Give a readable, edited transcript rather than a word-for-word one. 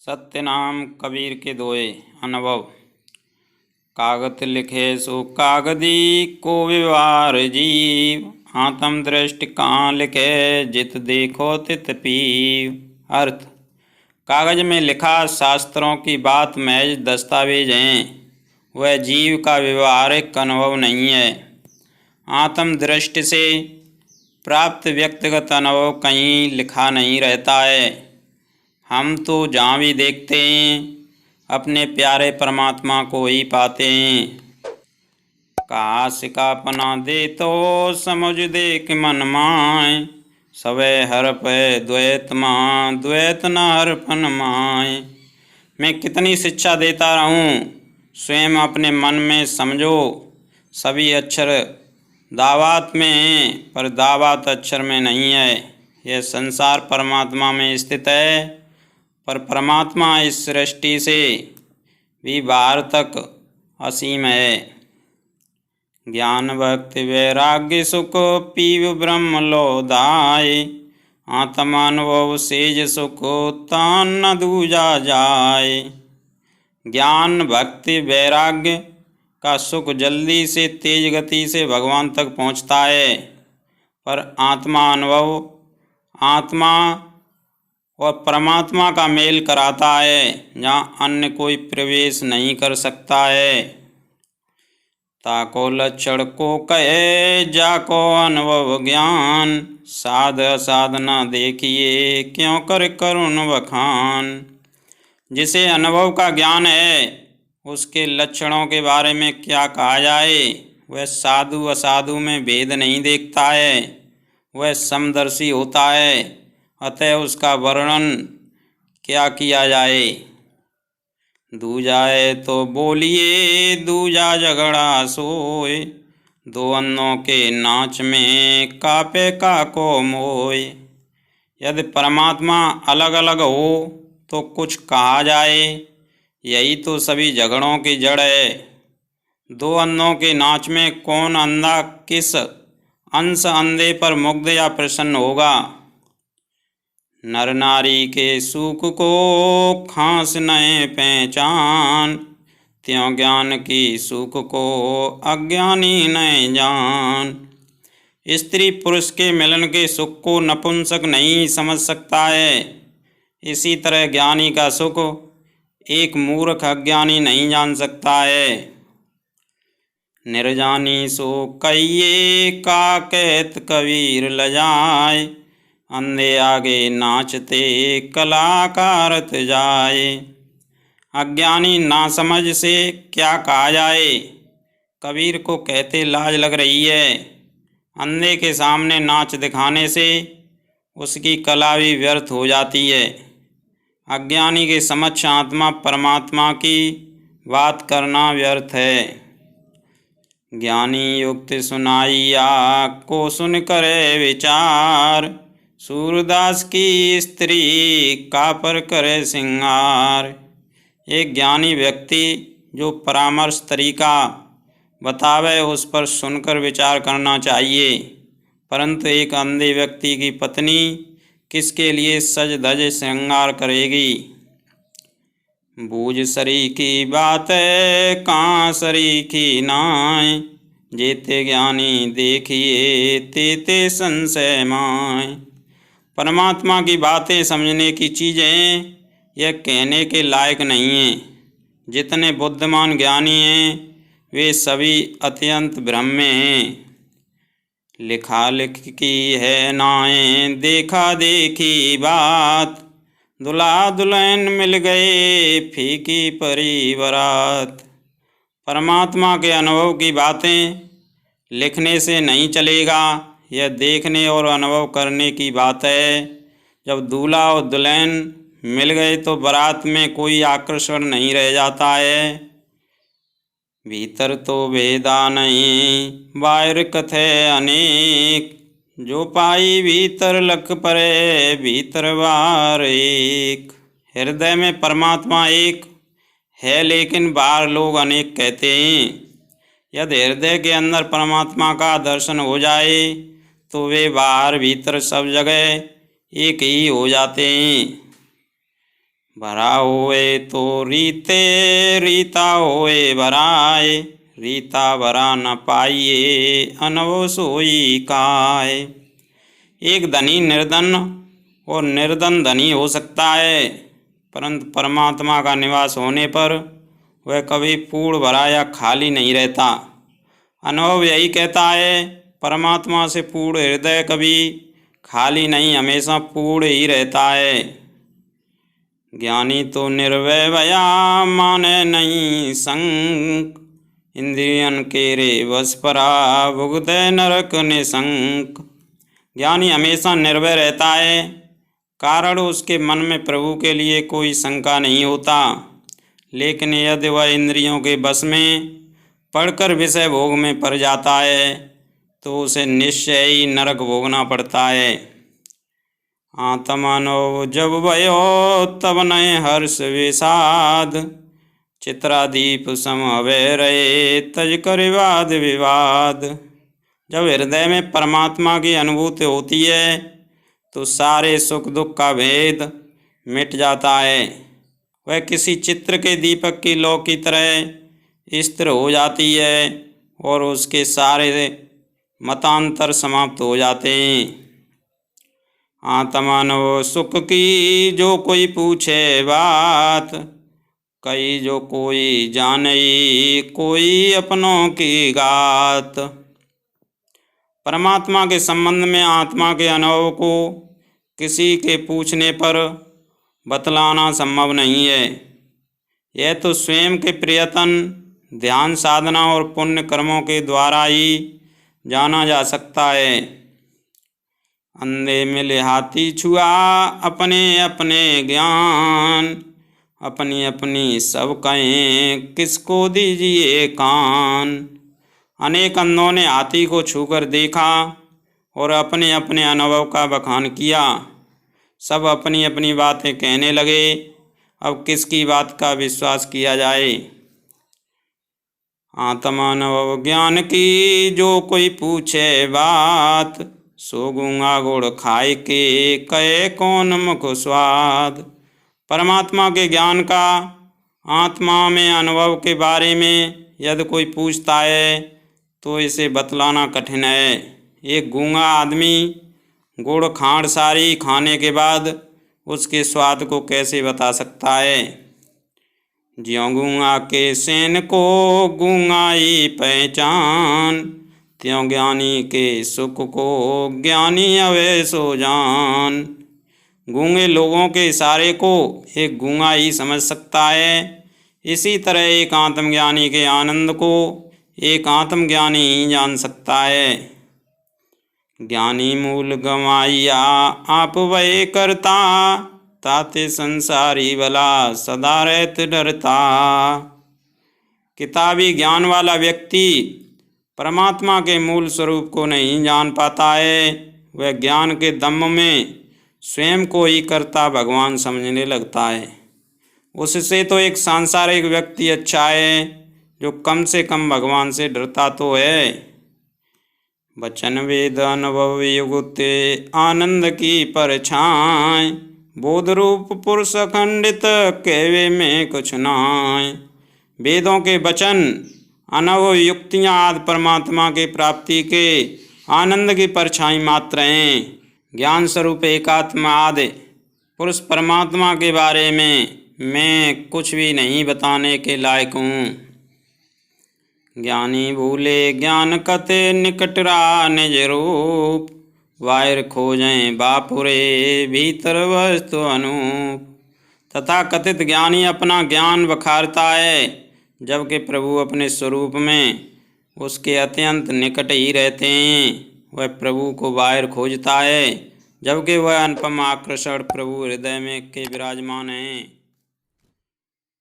सत्यनाम कबीर के दोए अनुभव। कागत लिखे सो कागदी को व्यवहार जीव, आत्म दृष्टि कहाँ लिखे जित देखो तित पीव। अर्थ, कागज में लिखा शास्त्रों की बात महज दस्तावेज हैं, वह जीव का व्यवहारिक अनुभव नहीं है। आत्म दृष्टि से प्राप्त व्यक्तिगत अनुभव कहीं लिखा नहीं रहता है। हम तो जहाँ भी देखते हैं अपने प्यारे परमात्मा को ही पाते हैं। कहा सिकापना दे तो समझ देख मन माय, सवै हर पे द्वैत माँ द्वैत न हर फन माय। मैं कितनी शिक्षा देता रहूं, स्वयं अपने मन में समझो। सभी अक्षर दावात में हैं, पर दावात अक्षर में नहीं है। यह संसार परमात्मा में स्थित है, पर परमात्मा इस सृष्टि से भी बाहर तक असीम है। ज्ञान भक्ति वैराग्य सुख पीव ब्रह्म लोधाय, आत्मानुभव सेज सुख तान न दूजा जाय। ज्ञान भक्ति वैराग्य का सुख जल्दी से तेज गति से भगवान तक पहुँचता है, पर आत्मा अनुभव आत्मा और परमात्मा का मेल कराता है, जहाँ अन्य कोई प्रवेश नहीं कर सकता है। ताको लक्षण को कहे जाको अनुभव ज्ञान, साध साधना देखिए क्यों कर करुण बखान। जिसे अनुभव का ज्ञान है उसके लक्षणों के बारे में क्या कहा जाए। वह साधु असाधु में भेद नहीं देखता है, वह समदर्शी होता है, अतः उसका वर्णन क्या किया जाए। दूजाए तो बोलिए दूजा झगड़ा सोए, दो अन्नों के नाच में कापे काको मोय। यदि परमात्मा अलग अलग हो तो कुछ कहा जाए, यही तो सभी झगड़ों की जड़ है। दो अंधों के नाच में कौन अंधा किस अंश अंधे पर मुग्ध या प्रसन्न होगा। नर नारी के सुख को खास नए पहचान, त्यों ज्ञान की सुख को अज्ञानी नए जान। स्त्री पुरुष के मिलन के सुख को नपुंसक नहीं समझ सकता है, इसी तरह ज्ञानी का सुख एक मूर्ख अज्ञानी नहीं जान सकता है। निर्जानी सो कहिए का कहत कबीर लजाए, अंधे आगे नाचते कलाकारत जाए। अज्ञानी नासमझ से क्या कहा जाए, कबीर को कहते लाज लग रही है। अंधे के सामने नाच दिखाने से उसकी कला भी व्यर्थ हो जाती है। अज्ञानी के समक्ष आत्मा परमात्मा की बात करना व्यर्थ है। ज्ञानी युक्ति सुनाइया को सुन करे विचार, सूरदास की स्त्री का पर करे सिंगार। एक ज्ञानी व्यक्ति जो परामर्श तरीका बतावे उस पर सुनकर विचार करना चाहिए, परंतु एक अंधे व्यक्ति की पत्नी किसके लिए सज धज श्रृंगार करेगी। बूझ सरी की बात है कहाँ सरी की नाय, जेते ज्ञानी देखिए तेते संशय माय। परमात्मा की बातें समझने की चीज़ें यह कहने के लायक नहीं हैं। जितने बुद्धिमान ज्ञानी हैं वे सभी अत्यंत भ्रम में हैं। लिखा लिख की है नाएं देखा देखी बात, दुल्हा दुल्हन मिल गए फीकी परी बरात। परमात्मा के अनुभव की बातें लिखने से नहीं चलेगा, यह देखने और अनुभव करने की बात है। जब दूल्हा और दुल्हन मिल गए तो बारात में कोई आकर्षण नहीं रह जाता है। भीतर तो भेदा नहीं बाहर कथे अनेक, जो पाई भीतर लख परे भीतर बाहर एक। हृदय में परमात्मा एक है, लेकिन बाहर लोग अनेक कहते हैं। यदि हृदय के अंदर परमात्मा का दर्शन हो जाए तो वे बाहर भीतर सब जगह एक ही हो जाते हैं। भरा होए तो रीते, रीता होए भराए, रीता भरा न पाइए, अनवो सोई काय। एक धनी निर्धन और निर्धन धनी हो सकता है, परंतु परमात्मा का निवास होने पर वह कभी पूर्ण भरा या खाली नहीं रहता। अनुभव यही कहता है, परमात्मा से पूर्ण हृदय कभी खाली नहीं, हमेशा पूर्ण ही रहता है। ज्ञानी तो निर्भय भया, माने नहीं संक, इंद्रियन के रे बस परा, भुगते नरक निशंक। ज्ञानी हमेशा निर्भय रहता है, कारण उसके मन में प्रभु के लिए कोई शंका नहीं होता। लेकिन यदि वह इंद्रियों के बस में पढ़कर विषय भोग में पड़ जाता है तो उसे निश्चय ही नरक भोगना पड़ता है। आत्मानो जब भयो तब नए हर्ष विषाद, चित्रादीप सम अभय रहे, तज कर वाद विवाद। जब हृदय में परमात्मा की अनुभूति होती है तो सारे सुख दुख का भेद मिट जाता है। वह किसी चित्र के दीपक की लौ की तरह स्थिर हो जाती है और उसके सारे मतांतर समाप्त हो जाते हैं। आत्मानो सुख की जो कोई पूछे बात, कई जो कोई जाने, कोई अपनों की गात। परमात्मा के संबंध में आत्मा के अनुभव को किसी के पूछने पर बतलाना संभव नहीं है। यह तो स्वयं के प्रयत्न, ध्यान साधना और पुण्य कर्मों के द्वारा ही जाना जा सकता है। अंधे मिले हाथी छुआ, अपने अपने ज्ञान, अपनी अपनी सब कहें, किसको दीजिए कान। अनेक अंधों ने हाथी को छूकर देखा और अपने अपने अनुभव का बखान किया। सब अपनी अपनी बातें कहने लगे। अब किसकी बात का विश्वास किया जाए। आत्मानुभव ज्ञान की जो कोई पूछे बात, सो गूंगा गुड़ खाए के कहे कौन मुख स्वाद। परमात्मा के ज्ञान का, आत्मा में अनुभव के बारे में यदि कोई पूछता है तो इसे बतलाना कठिन है। एक गूंगा आदमी गुड़ खांड सारी खाने के बाद उसके स्वाद को कैसे बता सकता है। ज्यों गूंगा के सेन को गूंगाई पहचान, त्यों ज्ञानी के सुख को ज्ञानी अवे सो जान। गूंगे लोगों के इशारे को एक गूंगा ही समझ सकता है। इसी तरह एक आत्मज्ञानी के आनंद को एक आत्मज्ञानी ही जान सकता है। ज्ञानी मूल गंवाइया आप वह करता, ताते संसारी भला सदा रहत डरता। किताबी ज्ञान वाला व्यक्ति परमात्मा के मूल स्वरूप को नहीं जान पाता है। वह ज्ञान के दम में स्वयं को ही कर्ता भगवान समझने लगता है। उससे तो एक सांसारिक व्यक्ति अच्छा है जो कम से कम भगवान से डरता तो है। वचन वेद अनुभव युगते आनंद की परछाई, बोध रूप पुरुष अखंडित कहवे में कुछ नाय। वेदों के वचन, अनुभव युक्तियाँ आदि परमात्मा के प्राप्ति के आनंद की परछाई मात्र हैं। ज्ञान स्वरूप एकात्मा आदि पुरुष परमात्मा के बारे में मैं कुछ भी नहीं बताने के लायक हूँ। ज्ञानी भूले ज्ञान कते निकटरा निज रूप, वायर खोजें बापुरे भीतर वस्तु अनूप। तथा कथित ज्ञानी अपना ज्ञान बखारता है, जबकि प्रभु अपने स्वरूप में उसके अत्यंत निकट ही रहते हैं। वह प्रभु को बाहर खोजता है, जबकि वह अनुपम आकर्षण प्रभु हृदय में के विराजमान हैं।